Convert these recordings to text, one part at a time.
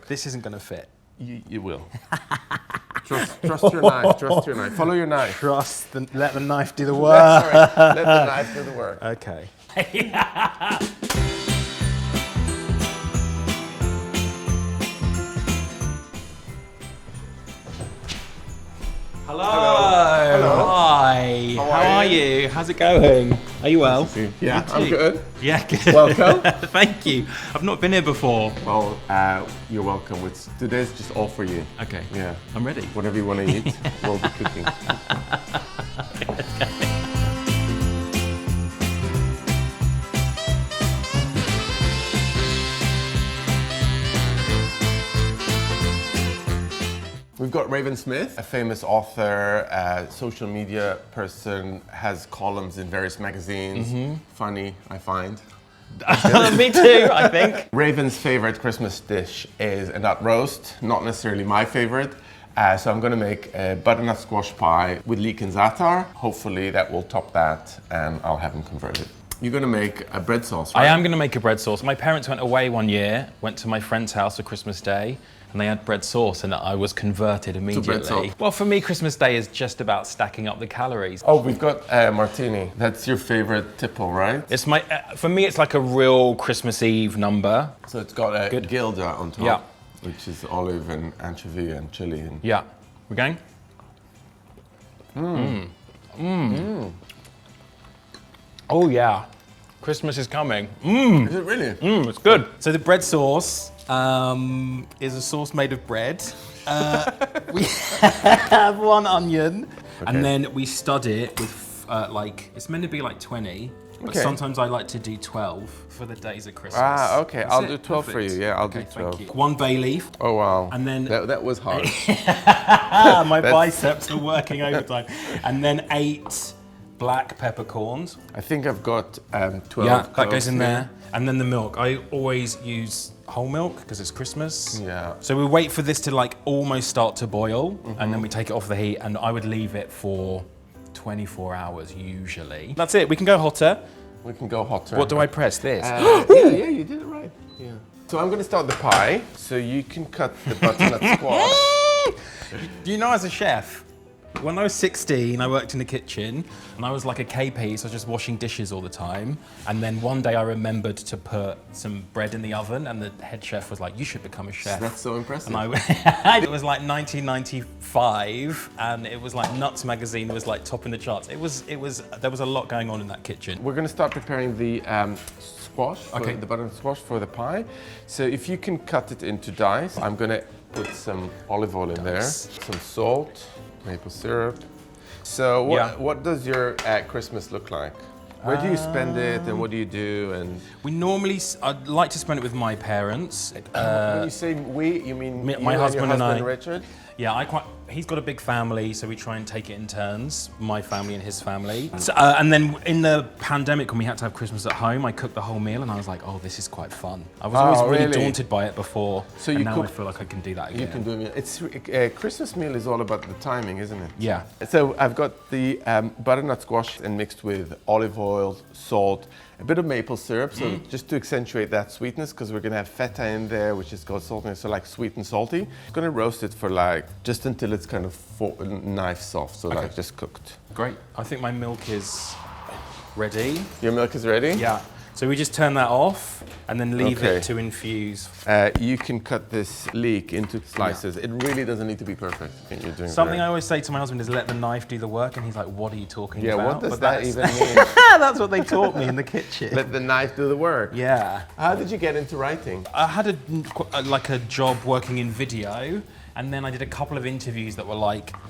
This isn't going to fit. You will. Trust your knife. Trust your knife. Follow your knife. Let the knife do the work. Let the knife do the work. Okay. Hello. Hello. Hi. How are you? How's it going? Are you well? Yeah, I'm good. Yeah, good. Welcome. Thank you. I've not been here before. Well, you're welcome. Today's just all for you. Okay. Yeah. I'm ready. Whatever you want to eat, we'll be cooking. We've got Raven Smith, a famous author, social media person, has columns in various magazines. Funny, I find. Me too, I think. Raven's favorite Christmas dish is a nut roast, not necessarily my favorite. So I'm going to make a butternut squash pie with leek and za'atar. Hopefully that will top that and I'll have them converted. You're going to make a bread sauce, right? I am going to make a bread sauce. My parents went away one year, went to my friend's house for Christmas Day, and they had bread sauce, and I was converted immediately. Well, for me, Christmas Day is just about stacking up the calories. Oh, we've got martini. That's your favorite tipple, right? It's for me, it's like a real Christmas Eve number. So it's got a gilda on top, Yeah. which is olive and anchovy and chili. And... Yeah. We're going? Oh, yeah. Christmas is coming. Is it really? It's good. So the bread sauce is a sauce made of bread. We have one onion, and then we stud it with it's meant to be like 20, but sometimes I like to do 12 for the days of Christmas. Ah, okay. I'll do 12 for you. Yeah, I'll do 12. Thank you. One bay leaf. Oh, wow. And then that was hard. my biceps are working overtime. And then 8 black peppercorns. I think I've got 12. Yeah, that goes in there. And then the milk. I always use whole milk because it's Christmas. Yeah. So we wait for this to almost start to boil, and then we take it off the heat, and I would leave it for 24 hours usually. That's it. We can go hotter. We can go hotter. What do I press? This? Yeah, you did it right. Yeah. So I'm going to start the pie, so you can cut the butternut squash. You know, as a chef, when I was 16, I worked in the kitchen, and I was like a KP, so I was just washing dishes all the time. And then one day I remembered to put some bread in the oven, and the head chef was like, "You should become a chef." That's so impressive. And it was like 1995, and it was like Nuts magazine was like topping the charts. There was a lot going on in that kitchen. We're going to start preparing the squash, the butternut squash for the pie. So if you can cut it into dice, I'm going to put some olive oil in there, some salt, maple syrup. So what does your Christmas look like? Where do you spend it, and what do you do? And we normally, I'd like to spend it with my parents. when you say we, you mean my husband and I. Richard? Yeah, he's got a big family, so we try and take it in turns, my family and his family. So, and then in the pandemic, when we had to have Christmas at home, I cooked the whole meal, and I was like, oh, this is quite fun. I was always really daunted by it before, so and now I feel like I can do that again. You can do a meal. Christmas meal is all about the timing, isn't it? Yeah. So I've got the butternut squash and mixed with olive oil, salt, a bit of maple syrup, so just to accentuate that sweetness, because we're going to have feta in there, which is called saltiness, so like sweet and salty. I'm going to roast it for just until it's kind of knife soft, so just cooked. Great. I think my milk is ready. Your milk is ready? Yeah. So we just turn that off and then leave it to infuse. You can cut this leek into slices. It really doesn't need to be perfect. I think you're doing something I always say to my husband is let the knife do the work, and he's like, what are you talking about? Yeah, what does that even mean? That's what they taught me in the kitchen. Let the knife do the work. Yeah. How did you get into writing? I had a job working in video, and then I did a couple of interviews that were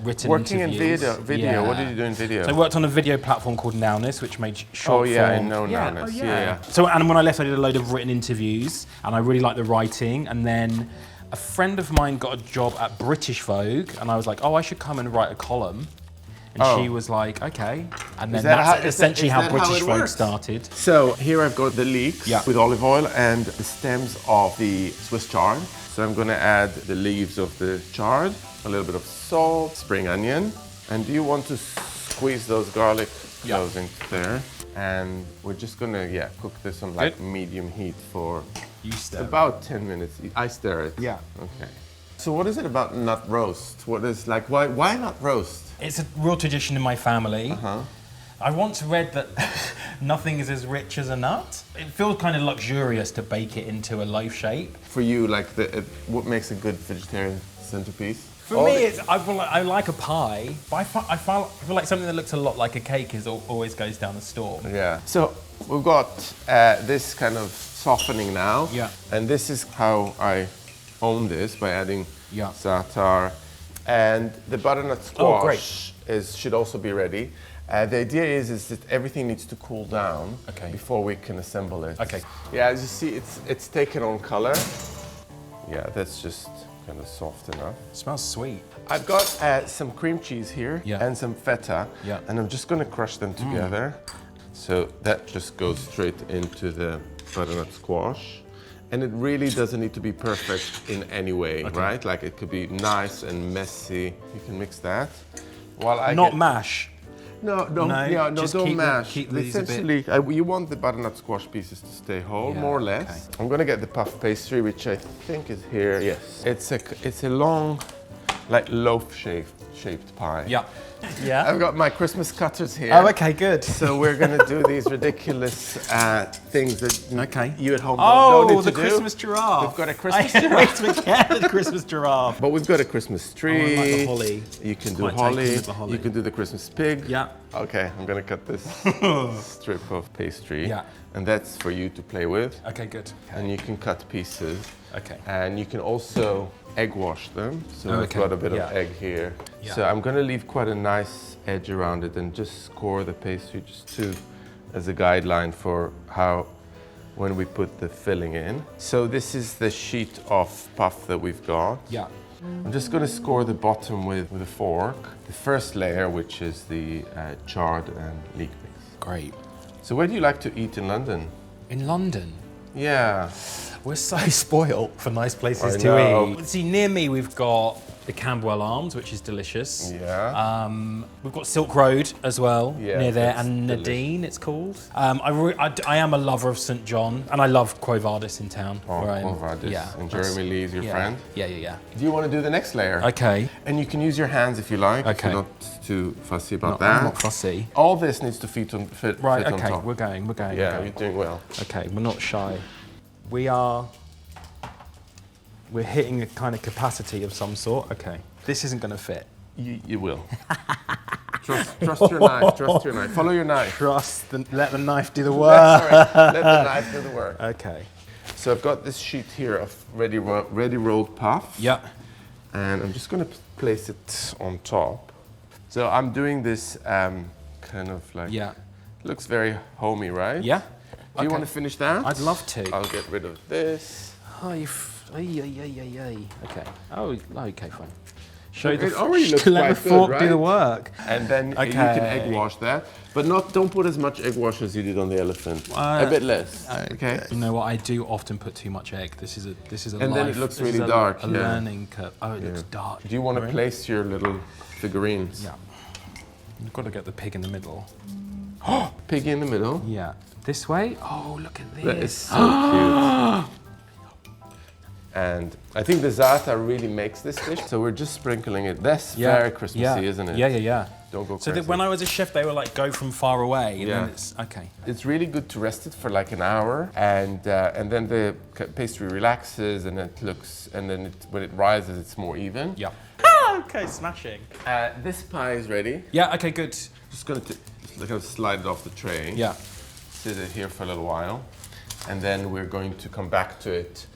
written Working interviews. in video. Yeah. What did you do in video? So I worked on a video platform called Nowness, which made short form. I know Nowness. Yeah. So, and when I left, I did a load of written interviews, and I really liked the writing. And then a friend of mine got a job at British Vogue, and I was like, oh, I should come and write a column. And she was like, okay. And then that's essentially how British Vogue started. So here I've got the leeks with olive oil and the stems of the Swiss chard. So I'm going to add the leaves of the chard, a little bit of salt, spring onion. And do you want to squeeze those garlic cloves into there? And we're just gonna, cook this on like medium heat for about 10 minutes. I stir it. Yeah. Okay. So what is it about nut roast? What is like, why nut roast? It's a real tradition in my family. I once read that nothing is as rich as a nut. It feels kind of luxurious to bake it into a loaf shape. For you, like, what makes a good vegetarian centerpiece? For me, I like a pie, but I feel like something that looks a lot like a cake always goes down the storm. Yeah. So we've got this kind of softening now. Yeah. And this is how I own this, by adding za'atar. And the butternut squash should also be ready. The idea is that everything needs to cool down before we can assemble it. Okay. Yeah, as you see, it's taken on color. Yeah, that's just kind of soft enough. It smells sweet. I've got some cream cheese here and some feta, and I'm just going to crush them together. So that just goes straight into the butternut squash. And it really doesn't need to be perfect in any way, right? Like it could be nice and messy. You can mix that. While Not mash. No, don't mash. Keep these essentially, you want the butternut squash pieces to stay whole, more or less. I'm gonna get the puff pastry, which I think is here. Yes, it's a long, like loaf-shaped pie. Yeah. Yeah. I've got my Christmas cutters here. Oh, okay, good. So we're gonna do these ridiculous things that you at home don't need to do. Christmas giraffe. We've got a Christmas giraffe. I forget the Christmas giraffe. But we've got a Christmas tree. I like the holly. You can do holly. You can do the Christmas pig. Yeah. Okay, I'm gonna cut this strip of pastry. Yeah. And that's for you to play with. Okay, good. And you can cut pieces. Okay. And you can also egg wash them. So we've got a bit of egg here. Yeah. So I'm gonna leave quite a nice edge around it and just score the pastry as a guideline for when we put the filling in. So this is the sheet of puff that we've got. Yeah. I'm just gonna score the bottom with a fork. The first layer, which is the chard and leek mix. Great. So where do you like to eat in London? In London? Yeah. We're so spoiled for nice places to eat. See, near me we've got the Camberwell Arms, which is delicious. Yeah. We've got Silk Road as well, near there, and Nadine it's called. I am a lover of St John, and I love Quo Vadis in town. Quo Vadis. Yeah. And Jeremy Lee is your friend? Yeah. Do you want to do the next layer? Okay. And you can use your hands if you like. Okay. If you're not too fussy about that. I'm not fussy. All this needs to fit on top. We're going. Yeah, you're doing well. Okay, we're not shy. We're hitting a kind of capacity of some sort. Okay, this isn't going to fit. You will. Trust your knife. Trust your knife. Follow your knife. Let the knife do the work. Let the knife do the work. Okay. So I've got this sheet here of ready rolled puff. Yeah. And I'm just going to place it on top. So I'm doing this kind of like. Yeah. Looks very homey, right? Yeah. Do you want to finish that? I'd love to. I'll get rid of this. Okay. Oh, okay, fine. It already looks quite good, fork right? do the work. And then you can egg wash that, but don't put as much egg wash as you did on the elephant. A bit less. Okay. You know what? I do often put too much egg. This is a. And then it looks really dark. A learning curve. Oh, it looks dark. Do you want to place your little figurines? Yeah. You've got to get the pig in the middle. Piggy in the middle? Yeah. This way? Oh, look at this. That is so cute. And I think the za'atar really makes this dish. So we're just sprinkling it. That's very Christmassy, isn't it? Yeah. Don't go crazy. So when I was a chef, they were like, go from far away. And then it's, okay. It's really good to rest it for like an hour. And then the pastry relaxes and when it rises, it's more even. Yeah. Okay, smashing. This pie is ready. Yeah, okay, good. Just going to slide it off the tray. Yeah. Sit it here for a little while. And then we're going to come back to it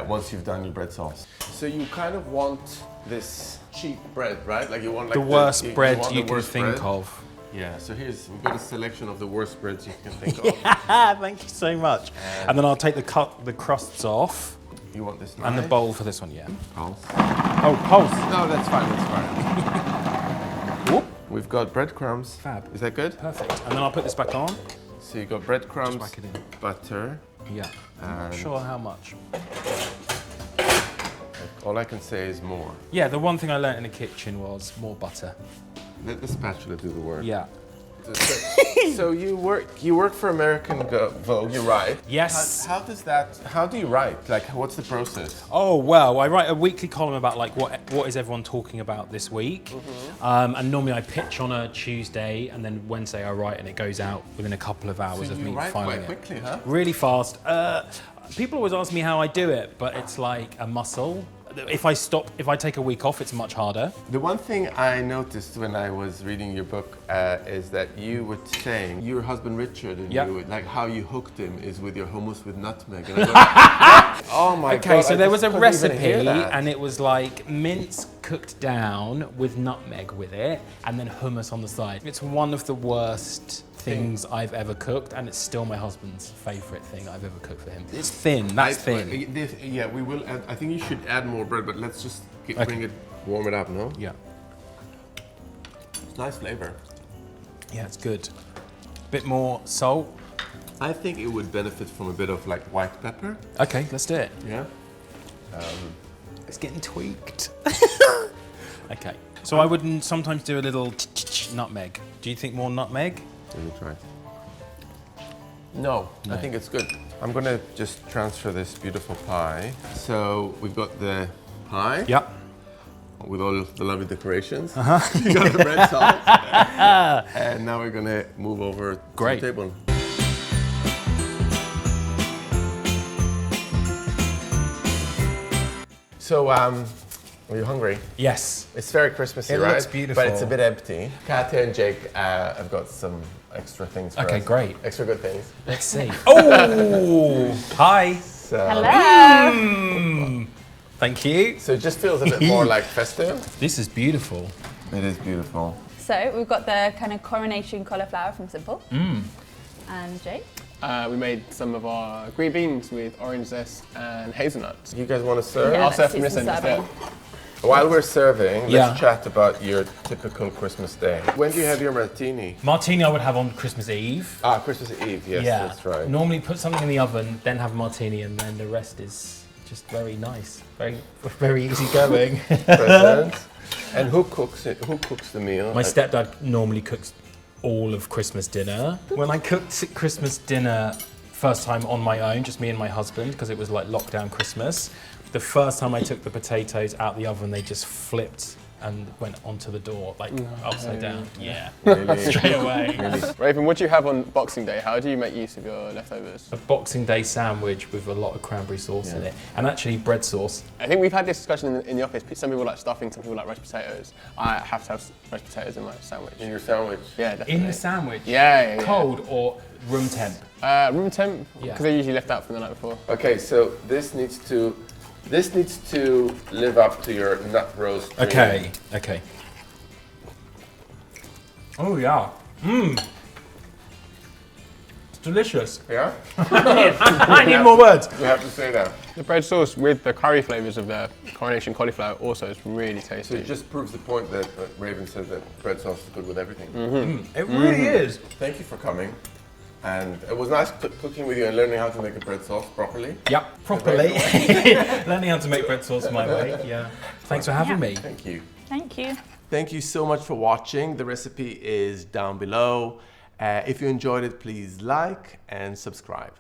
once you've done your bread sauce. So you kind of want this cheap bread, right? Like you want like the worst bread you can think of. Yeah, so we've got a selection of the worst breads you can think of. Yeah, thank you so much. And then I'll take the crusts off. You want this knife? And the bowl for this one, yeah. Pulse. Oh, pulse. No, that's fine. Whoop. We've got breadcrumbs. Fab. Is that good? Perfect. And then I'll put this back on. So you got breadcrumbs, Just whack it in. butter. Yeah. I'm not sure how much. All I can say is more. Yeah, the one thing I learnt in the kitchen was more butter. Let the spatula do the work. Yeah. So you work for American Vogue, you write. Yes. How do you write? Like, what's the process? Oh, well, I write a weekly column about like what is everyone talking about this week. And normally I pitch on a Tuesday, and then Wednesday I write, and it goes out within a couple of hours of me write filing quite quickly, huh? Really fast. People always ask me how I do it, but it's like a muscle. If I take a week off, it's much harder. The one thing I noticed when I was reading your book is that you were saying your husband Richard and you, like how you hooked him is with your hummus with nutmeg. And I go, oh my God. Okay, so there was a recipe, and it was like mince cooked down with nutmeg with it, and then hummus on the side. It's one of the worst things I've ever cooked, and it's still my husband's favorite thing I've ever cooked for him. It's thin, that's thin. Yeah, we will add, I think you should add more bread, but let's just bring it, warm it up, no? Yeah. It's nice flavor. Yeah, it's good. Bit more salt. I think it would benefit from a bit of like white pepper. Okay, let's do it. Yeah. It's getting tweaked. Okay, so I would sometimes do a little nutmeg. Do you think more nutmeg? Let me try. No, I think it's good. I'm gonna just transfer this beautiful pie. So we've got the pie. Yep. With all the lovely decorations. You got the bread sauce. And now we're gonna move over to the table. So, are you hungry? Yes. It's very Christmassy, right? It looks beautiful. But it's a bit empty. Katya and Jake have got some extra things for us. Okay, great. Extra good things. Let's see. Oh! Hi. So, Hello. Thank you. So it just feels a bit more like festive. This is beautiful. It is beautiful. So we've got the kind of coronation cauliflower from Simple. And Jake? We made some of our green beans with orange zest and hazelnuts. You guys want to serve? Yeah, I'll serve let's from do this some end instead. While we're serving, Yeah. let's chat about your typical Christmas day. When do you have your martini? Martini I would have on Christmas Eve. Ah, Christmas Eve, yes, Yeah. that's right. Normally put something in the oven, then have a martini, and then the rest is just very nice. Very easy going. Present. And who cooks it? Who cooks the meal? My stepdad normally cooks all of Christmas dinner. When I cooked Christmas dinner first time on my own, just me and my husband, because it was like lockdown Christmas, the first time I took the potatoes out the oven, they just flipped and went onto the door, like upside down. Yeah, Really? straight away. Raven, what do you have on Boxing Day? How do you make use of your leftovers? A Boxing Day sandwich with a lot of cranberry sauce in it, and actually bread sauce. I think we've had this discussion in the office. Some people like stuffing, some people like mashed potatoes. I have to have mashed potatoes in my sandwich. In your sandwich? Yeah, definitely. In the sandwich? Yeah. Cold or room temp? Room temp, because they're usually left out from the night before. Okay, so this needs to live up to your nut roast dream. Okay. Oh yeah. It's delicious. Yeah? I need more words. You have to say that. The bread sauce with the curry flavours of the coronation cauliflower also is really So tasty. it just proves the point that Raven says that bread sauce is good with everything. It really is. Thank you for coming. And it was nice cooking with you and learning how to make a bread sauce properly. Yep, properly. Learning how to make bread sauce my way, yeah. Thanks for having me. Thank you. Thank you. Thank you so much for watching. The recipe is down below. If you enjoyed it, please like and subscribe.